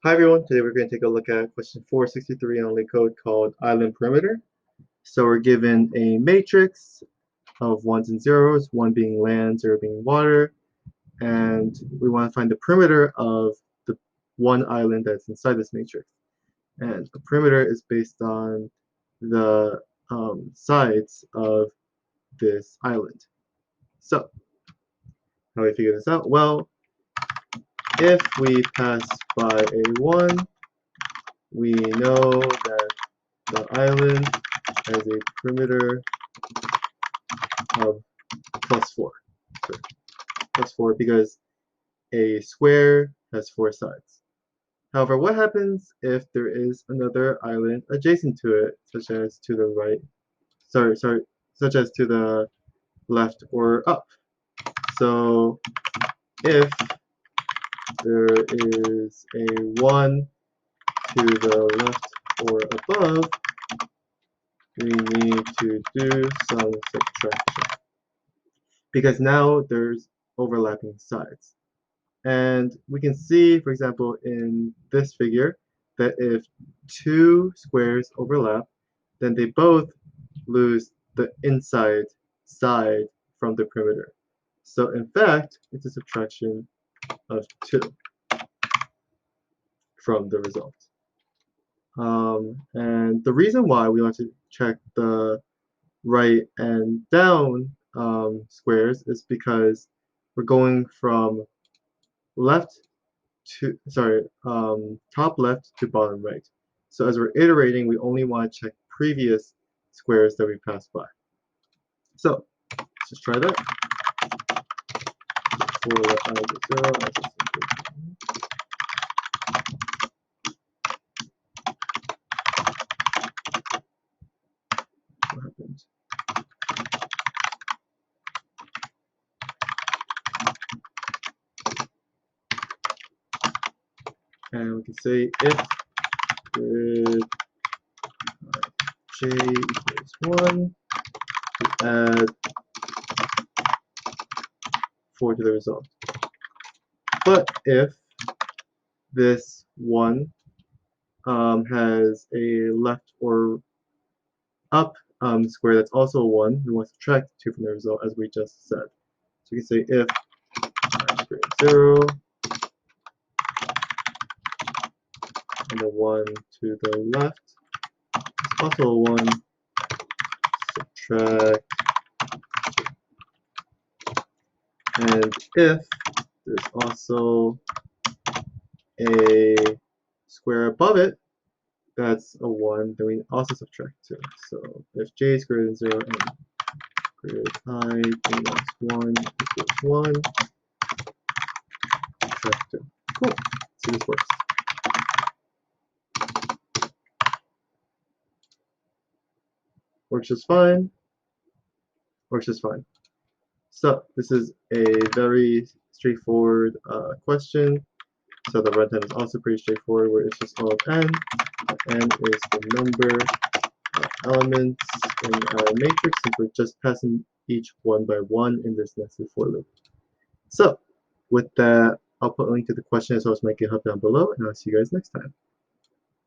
Hi everyone, today we're going to take a look at question 463 on LeetCode called Island Perimeter. So we're given a matrix of ones and zeros, one being land, zero being water, and we want to find the perimeter of the one island that's inside this matrix. And the perimeter is based on the sides of this island. So, how do we figure this out? Well, if we pass by a1, we know that the island has a perimeter of +4. So +4 because a square has 4 sides. However, what happens if there is another island adjacent to it, such as to the right, such as to the left or up? So if there is a 1 to the left or above, we need to do some subtraction because now there's overlapping sides. And we can see, for example, in this figure, that if two squares overlap, then they both lose the inside side from the perimeter. So in fact, it's a subtraction of 2 from the result. And the reason why we want to check the right and down squares is because we're going from left to, top left to bottom right. So as we're iterating, we only want to check previous squares that we passed by. So let's just try that. For I get 0, what happened? And we can say if with j equals 1, we add 4 to the result. But if this 1 has a left or up square that's also a 1, we want to subtract 2 from the result as we just said. So we can say if I greater than 0 and the 1 to the left is also a 1, subtract, and if there's also a square above it that's a 1, then we also subtract 2. So if j is greater than 0 and greater than I minus 1 equals 1, subtract 2. Cool. Let's see this works. Works just fine. Works just fine. So this is a very straightforward question. So the runtime is also pretty straightforward, where it's just all of n. N is the number of elements in our matrix, and we're just passing each one by one in this nested for loop. So with that, I'll put a link to the question as well as my GitHub down below, and I'll see you guys next time.